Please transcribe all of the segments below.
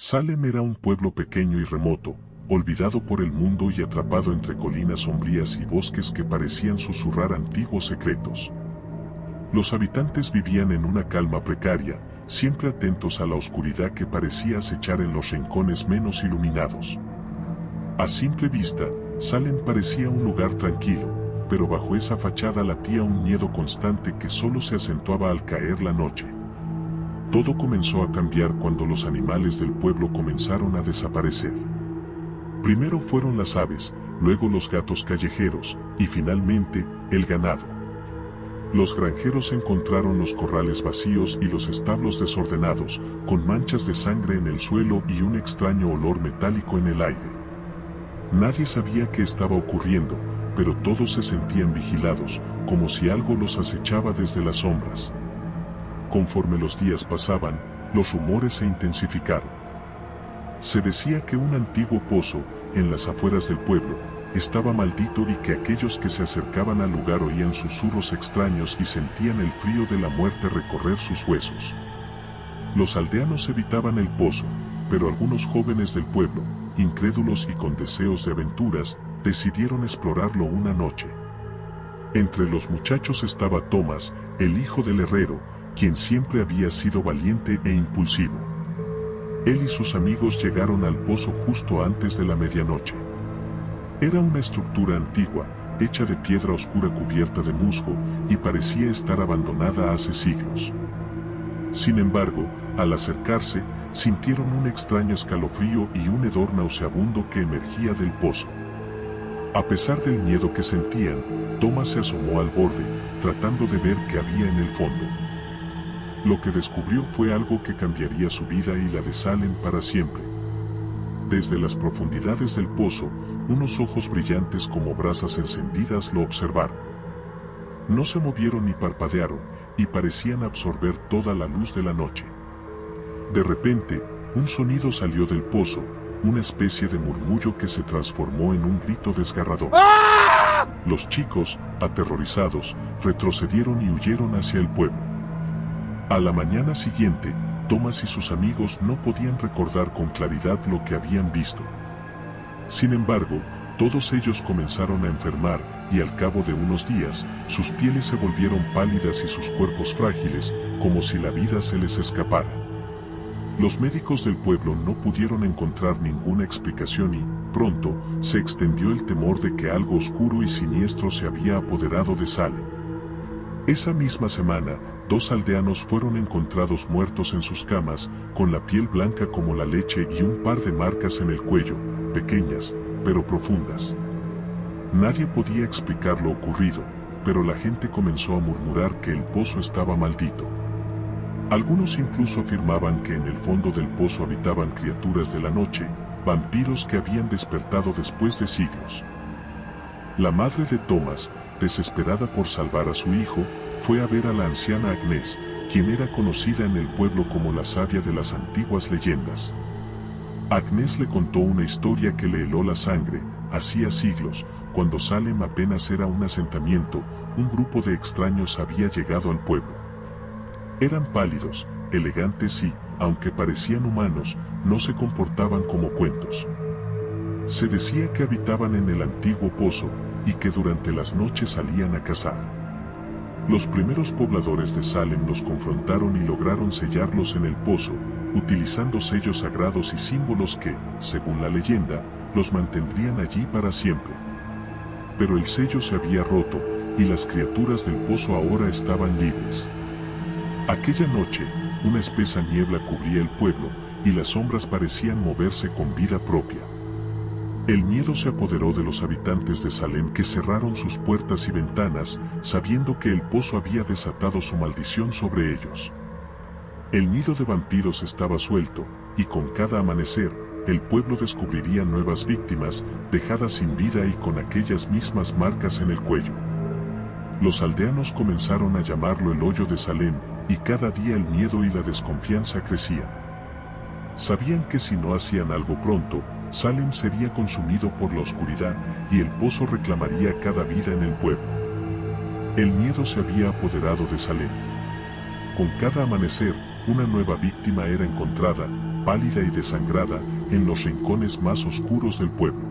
Salem era un pueblo pequeño y remoto, olvidado por el mundo y atrapado entre colinas sombrías y bosques que parecían susurrar antiguos secretos. Los habitantes vivían en una calma precaria, siempre atentos a la oscuridad que parecía acechar en los rincones menos iluminados. A simple vista, Salem parecía un lugar tranquilo, pero bajo esa fachada latía un miedo constante que solo se acentuaba al caer la noche. Todo comenzó a cambiar cuando los animales del pueblo comenzaron a desaparecer. Primero fueron las aves, luego los gatos callejeros, y finalmente, el ganado. Los granjeros encontraron los corrales vacíos y los establos desordenados, con manchas de sangre en el suelo y un extraño olor metálico en el aire. Nadie sabía qué estaba ocurriendo, pero todos se sentían vigilados, como si algo los acechaba desde las sombras. Conforme los días pasaban, los rumores se intensificaron. Se decía que un antiguo pozo, en las afueras del pueblo, estaba maldito y que aquellos que se acercaban al lugar oían susurros extraños y sentían el frío de la muerte recorrer sus huesos. Los aldeanos evitaban el pozo, pero algunos jóvenes del pueblo, incrédulos y con deseos de aventuras, decidieron explorarlo una noche. Entre los muchachos estaba Thomas, el hijo del herrero, quien siempre había sido valiente e impulsivo. Él y sus amigos llegaron al pozo justo antes de la medianoche. Era una estructura antigua, hecha de piedra oscura cubierta de musgo, y parecía estar abandonada hace siglos. Sin embargo, al acercarse, sintieron un extraño escalofrío y un hedor nauseabundo que emergía del pozo. A pesar del miedo que sentían, Thomas se asomó al borde, tratando de ver qué había en el fondo. Lo que descubrió fue algo que cambiaría su vida y la de Salem para siempre. Desde las profundidades del pozo, unos ojos brillantes como brasas encendidas lo observaron. No se movieron ni parpadearon, y parecían absorber toda la luz de la noche. De repente, un sonido salió del pozo, una especie de murmullo que se transformó en un grito desgarrador. Los chicos, aterrorizados, retrocedieron y huyeron hacia el pueblo. A la mañana siguiente, Thomas y sus amigos no podían recordar con claridad lo que habían visto. Sin embargo, todos ellos comenzaron a enfermar, y al cabo de unos días, sus pieles se volvieron pálidas y sus cuerpos frágiles, como si la vida se les escapara. Los médicos del pueblo no pudieron encontrar ninguna explicación y, pronto, se extendió el temor de que algo oscuro y siniestro se había apoderado de Salem. Esa misma semana, 2 aldeanos fueron encontrados muertos en sus camas, con la piel blanca como la leche y un par de marcas en el cuello, pequeñas, pero profundas. Nadie podía explicar lo ocurrido, pero la gente comenzó a murmurar que el pozo estaba maldito. Algunos incluso afirmaban que en el fondo del pozo habitaban criaturas de la noche, vampiros que habían despertado después de siglos. La madre de Thomas, desesperada por salvar a su hijo, fue a ver a la anciana Agnes, quien era conocida en el pueblo como la sabia de las antiguas leyendas. Agnes le contó una historia que le heló la sangre. Hacía siglos, cuando Salem apenas era un asentamiento, un grupo de extraños había llegado al pueblo. Eran pálidos, elegantes y, aunque parecían humanos, no se comportaban como cuentos. Se decía que habitaban en el antiguo pozo, y que durante las noches salían a cazar. Los primeros pobladores de Salem los confrontaron y lograron sellarlos en el pozo, utilizando sellos sagrados y símbolos que, según la leyenda, los mantendrían allí para siempre. Pero el sello se había roto, y las criaturas del pozo ahora estaban libres. Aquella noche, una espesa niebla cubría el pueblo, y las sombras parecían moverse con vida propia. El miedo se apoderó de los habitantes de Salem, que cerraron sus puertas y ventanas, sabiendo que el pozo había desatado su maldición sobre ellos. El nido de vampiros estaba suelto, y con cada amanecer, el pueblo descubriría nuevas víctimas, dejadas sin vida y con aquellas mismas marcas en el cuello. Los aldeanos comenzaron a llamarlo el hoyo de Salem, y cada día el miedo y la desconfianza crecían. Sabían que si no hacían algo pronto, Salem sería consumido por la oscuridad, y el pozo reclamaría cada vida en el pueblo. El miedo se había apoderado de Salem. Con cada amanecer, una nueva víctima era encontrada, pálida y desangrada, en los rincones más oscuros del pueblo.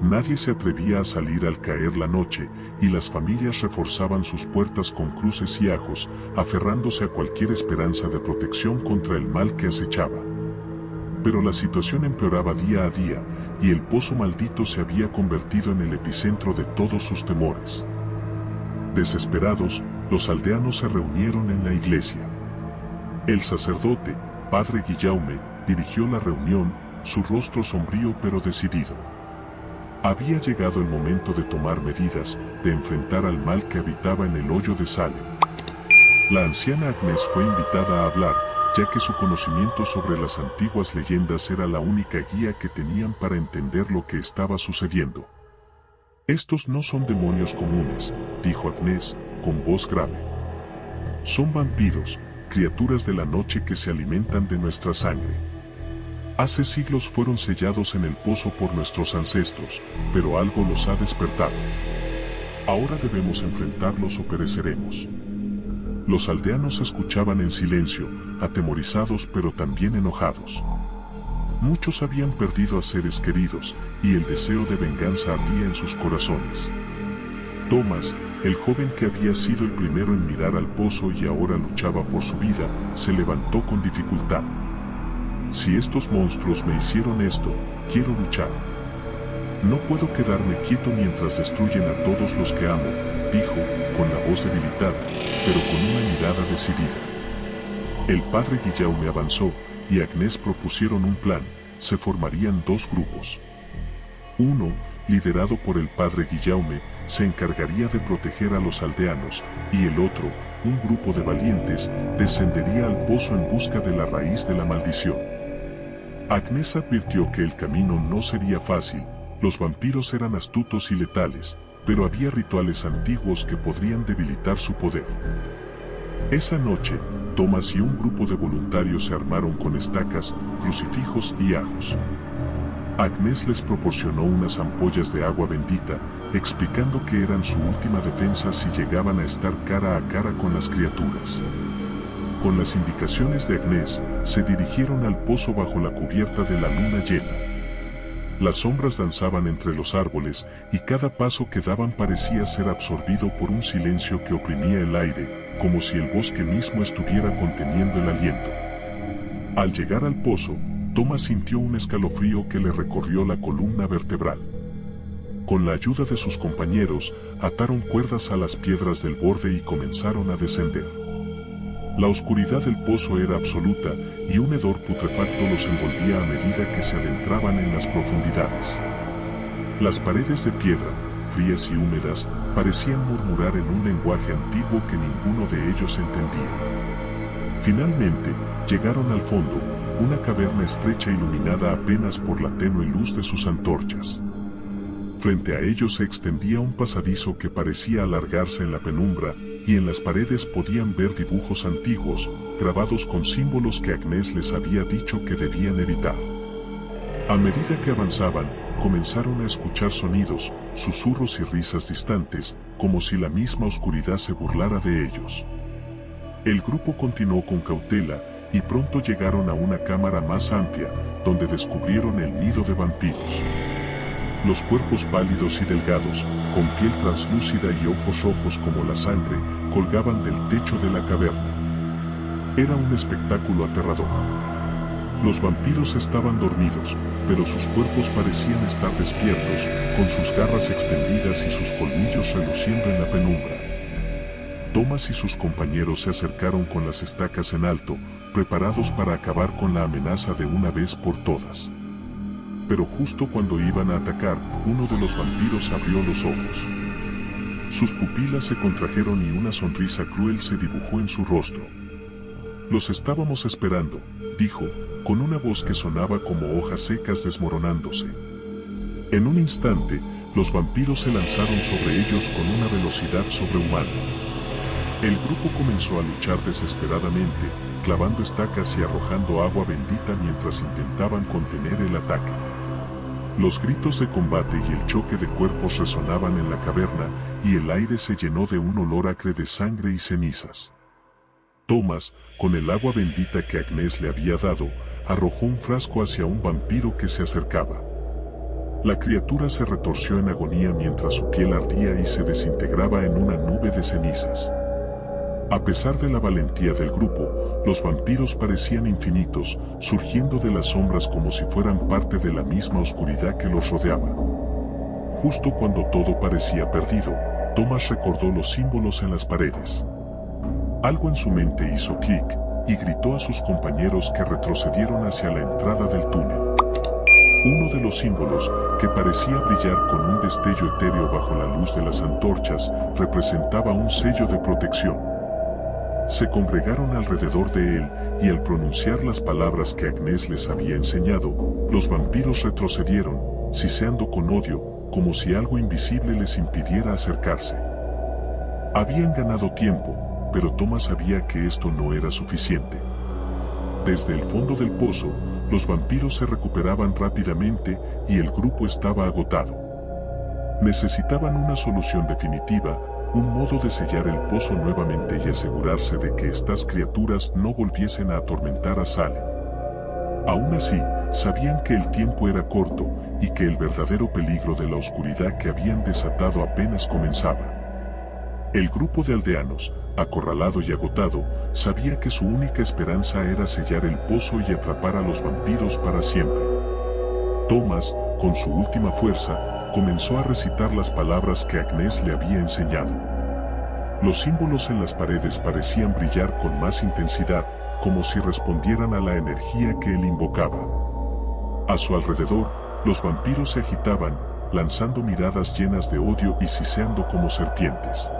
Nadie se atrevía a salir al caer la noche, y las familias reforzaban sus puertas con cruces y ajos, aferrándose a cualquier esperanza de protección contra el mal que acechaba. Pero la situación empeoraba día a día, y el pozo maldito se había convertido en el epicentro de todos sus temores. Desesperados, los aldeanos se reunieron en la iglesia. El sacerdote, padre Guillaume, dirigió la reunión, su rostro sombrío pero decidido. Había llegado el momento de tomar medidas, de enfrentar al mal que habitaba en el hoyo de Salem. La anciana Agnès fue invitada a hablar, ya que su conocimiento sobre las antiguas leyendas era la única guía que tenían para entender lo que estaba sucediendo. «Estos no son demonios comunes», dijo Agnès, con voz grave. «Son vampiros, criaturas de la noche que se alimentan de nuestra sangre. Hace siglos fueron sellados en el pozo por nuestros ancestros, pero algo los ha despertado. Ahora debemos enfrentarlos o pereceremos». Los aldeanos escuchaban en silencio, atemorizados pero también enojados. Muchos habían perdido a seres queridos, y el deseo de venganza ardía en sus corazones. Thomas, el joven que había sido el primero en mirar al pozo y ahora luchaba por su vida, se levantó con dificultad. «Si estos monstruos me hicieron esto, quiero luchar. No puedo quedarme quieto mientras destruyen a todos los que amo», dijo, con la voz debilitada, pero con una mirada decidida. El padre Guillaume avanzó, y Agnès propusieron un plan. Se formarían dos grupos. Uno, liderado por el padre Guillaume, se encargaría de proteger a los aldeanos, y el otro, un grupo de valientes, descendería al pozo en busca de la raíz de la maldición. Agnès advirtió que el camino no sería fácil. Los vampiros eran astutos y letales, pero había rituales antiguos que podrían debilitar su poder. Esa noche, Thomas y un grupo de voluntarios se armaron con estacas, crucifijos y ajos. Agnès les proporcionó unas ampollas de agua bendita, explicando que eran su última defensa si llegaban a estar cara a cara con las criaturas. Con las indicaciones de Agnès, se dirigieron al pozo bajo la cubierta de la luna llena. Las sombras danzaban entre los árboles, y cada paso que daban parecía ser absorbido por un silencio que oprimía el aire, como si el bosque mismo estuviera conteniendo el aliento. Al llegar al pozo, Thomas sintió un escalofrío que le recorrió la columna vertebral. Con la ayuda de sus compañeros, ataron cuerdas a las piedras del borde y comenzaron a descender. La oscuridad del pozo era absoluta, y un hedor putrefacto los envolvía a medida que se adentraban en las profundidades. Las paredes de piedra, frías y húmedas, parecían murmurar en un lenguaje antiguo que ninguno de ellos entendía. Finalmente, llegaron al fondo, una caverna estrecha iluminada apenas por la tenue luz de sus antorchas. Frente a ellos se extendía un pasadizo que parecía alargarse en la penumbra, y en las paredes podían ver dibujos antiguos, grabados con símbolos que Agnès les había dicho que debían evitar. A medida que avanzaban, comenzaron a escuchar sonidos, susurros y risas distantes, como si la misma oscuridad se burlara de ellos. El grupo continuó con cautela, y pronto llegaron a una cámara más amplia, donde descubrieron el nido de vampiros. Los cuerpos pálidos y delgados, con piel translúcida y ojos rojos como la sangre, colgaban del techo de la caverna. Era un espectáculo aterrador. Los vampiros estaban dormidos, pero sus cuerpos parecían estar despiertos, con sus garras extendidas y sus colmillos reluciendo en la penumbra. Thomas y sus compañeros se acercaron con las estacas en alto, preparados para acabar con la amenaza de una vez por todas. Pero justo cuando iban a atacar, uno de los vampiros abrió los ojos. Sus pupilas se contrajeron y una sonrisa cruel se dibujó en su rostro. «Los estábamos esperando», dijo, con una voz que sonaba como hojas secas desmoronándose. En un instante, los vampiros se lanzaron sobre ellos con una velocidad sobrehumana. El grupo comenzó a luchar desesperadamente, clavando estacas y arrojando agua bendita mientras intentaban contener el ataque. Los gritos de combate y el choque de cuerpos resonaban en la caverna, y el aire se llenó de un olor acre de sangre y cenizas. Thomas, con el agua bendita que Agnès le había dado, arrojó un frasco hacia un vampiro que se acercaba. La criatura se retorció en agonía mientras su piel ardía y se desintegraba en una nube de cenizas. A pesar de la valentía del grupo, los vampiros parecían infinitos, surgiendo de las sombras como si fueran parte de la misma oscuridad que los rodeaba. Justo cuando todo parecía perdido, Thomas recordó los símbolos en las paredes. Algo en su mente hizo clic, y gritó a sus compañeros que retrocedieron hacia la entrada del túnel. Uno de los símbolos, que parecía brillar con un destello etéreo bajo la luz de las antorchas, representaba un sello de protección. Se congregaron alrededor de él, y al pronunciar las palabras que Agnès les había enseñado, los vampiros retrocedieron, siseando con odio, como si algo invisible les impidiera acercarse. Habían ganado tiempo, pero Thomas sabía que esto no era suficiente. Desde el fondo del pozo, los vampiros se recuperaban rápidamente y el grupo estaba agotado. Necesitaban una solución definitiva, un modo de sellar el pozo nuevamente y asegurarse de que estas criaturas no volviesen a atormentar a Salem. Aún así, sabían que el tiempo era corto y que el verdadero peligro de la oscuridad que habían desatado apenas comenzaba. El grupo de aldeanos, acorralado y agotado, sabía que su única esperanza era sellar el pozo y atrapar a los vampiros para siempre. Thomas, con su última fuerza, comenzó a recitar las palabras que Agnès le había enseñado. Los símbolos en las paredes parecían brillar con más intensidad, como si respondieran a la energía que él invocaba. A su alrededor, los vampiros se agitaban, lanzando miradas llenas de odio y siseando como serpientes.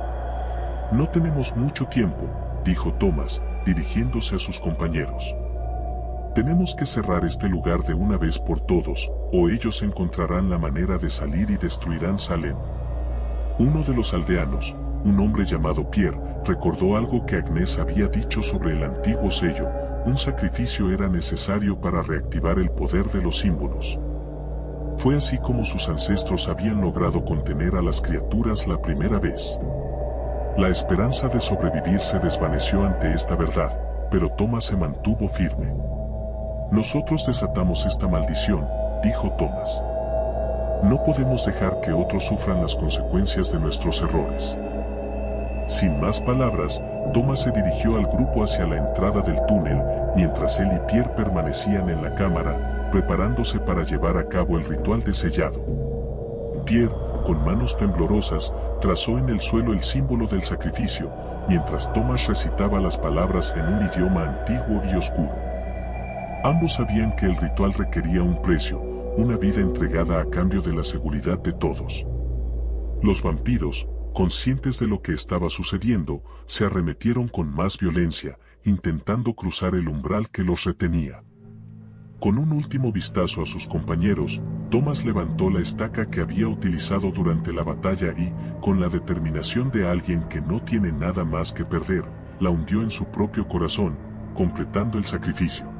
«No tenemos mucho tiempo», dijo Thomas, dirigiéndose a sus compañeros. «Tenemos que cerrar este lugar de una vez por todos, o ellos encontrarán la manera de salir y destruirán Salem». Uno de los aldeanos, un hombre llamado Pierre, recordó algo que Agnès había dicho sobre el antiguo sello: un sacrificio era necesario para reactivar el poder de los símbolos. Fue así como sus ancestros habían logrado contener a las criaturas la primera vez. La esperanza de sobrevivir se desvaneció ante esta verdad, pero Thomas se mantuvo firme. «Nosotros desatamos esta maldición», dijo Thomas. «No podemos dejar que otros sufran las consecuencias de nuestros errores». Sin más palabras, Thomas se dirigió al grupo hacia la entrada del túnel, mientras él y Pierre permanecían en la cámara, preparándose para llevar a cabo el ritual de sellado. Pierre, con manos temblorosas, trazó en el suelo el símbolo del sacrificio, mientras Thomas recitaba las palabras en un idioma antiguo y oscuro. Ambos sabían que el ritual requería un precio, una vida entregada a cambio de la seguridad de todos. Los vampiros, conscientes de lo que estaba sucediendo, se arremetieron con más violencia, intentando cruzar el umbral que los retenía. Con un último vistazo a sus compañeros, Thomas levantó la estaca que había utilizado durante la batalla y, con la determinación de alguien que no tiene nada más que perder, la hundió en su propio corazón, completando el sacrificio.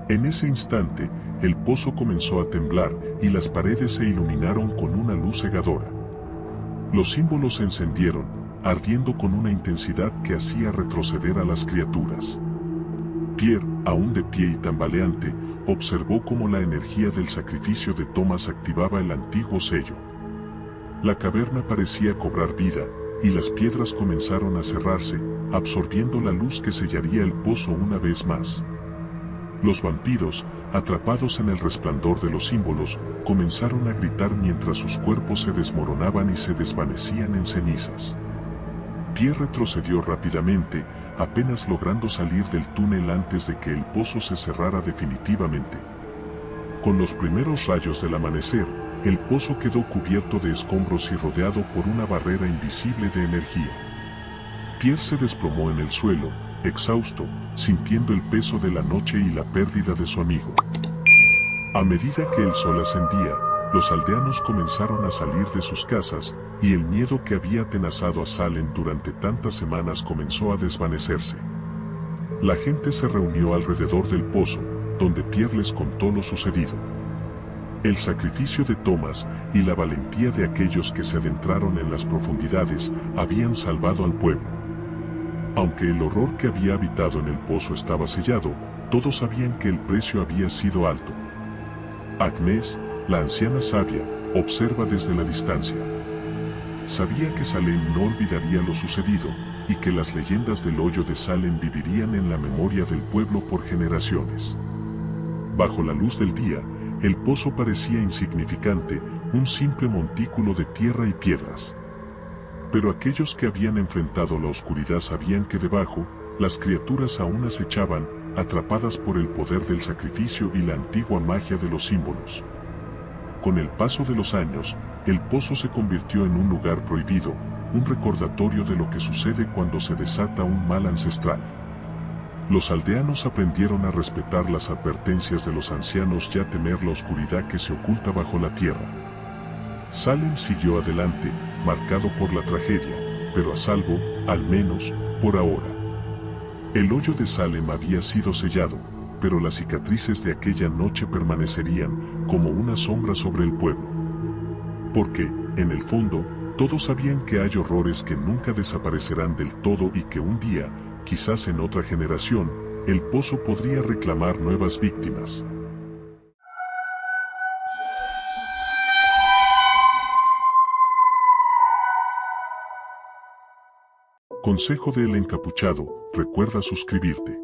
En ese instante, el pozo comenzó a temblar y las paredes se iluminaron con una luz cegadora. Los símbolos se encendieron, ardiendo con una intensidad que hacía retroceder a las criaturas. Pierre, aún de pie y tambaleante, observó cómo la energía del sacrificio de Thomas activaba el antiguo sello. La caverna parecía cobrar vida, y las piedras comenzaron a cerrarse, absorbiendo la luz que sellaría el pozo una vez más. Los vampiros, atrapados en el resplandor de los símbolos, comenzaron a gritar mientras sus cuerpos se desmoronaban y se desvanecían en cenizas. Pierre retrocedió rápidamente, apenas logrando salir del túnel antes de que el pozo se cerrara definitivamente. Con los primeros rayos del amanecer, el pozo quedó cubierto de escombros y rodeado por una barrera invisible de energía. Pierre se desplomó en el suelo, exhausto, sintiendo el peso de la noche y la pérdida de su amigo. A medida que el sol ascendía, los aldeanos comenzaron a salir de sus casas, y el miedo que había atenazado a Salem durante tantas semanas comenzó a desvanecerse. La gente se reunió alrededor del pozo, donde Pierre les contó lo sucedido. El sacrificio de Thomas y la valentía de aquellos que se adentraron en las profundidades habían salvado al pueblo. Aunque el horror que había habitado en el pozo estaba sellado, todos sabían que el precio había sido alto. Agnes, la anciana sabia, observa desde la distancia. Sabía que Salem no olvidaría lo sucedido, y que las leyendas del hoyo de Salem vivirían en la memoria del pueblo por generaciones. Bajo la luz del día, el pozo parecía insignificante, un simple montículo de tierra y piedras. Pero aquellos que habían enfrentado la oscuridad sabían que debajo, las criaturas aún acechaban, atrapadas por el poder del sacrificio y la antigua magia de los símbolos. Con el paso de los años, el pozo se convirtió en un lugar prohibido, un recordatorio de lo que sucede cuando se desata un mal ancestral. Los aldeanos aprendieron a respetar las advertencias de los ancianos y a temer la oscuridad que se oculta bajo la tierra. Salem siguió adelante, marcado por la tragedia, pero a salvo, al menos, por ahora. El hoyo de Salem había sido sellado, pero las cicatrices de aquella noche permanecerían como una sombra sobre el pueblo. Porque, en el fondo, todos sabían que hay horrores que nunca desaparecerán del todo y que un día, quizás en otra generación, el pozo podría reclamar nuevas víctimas. Consejo del encapuchado, recuerda suscribirte.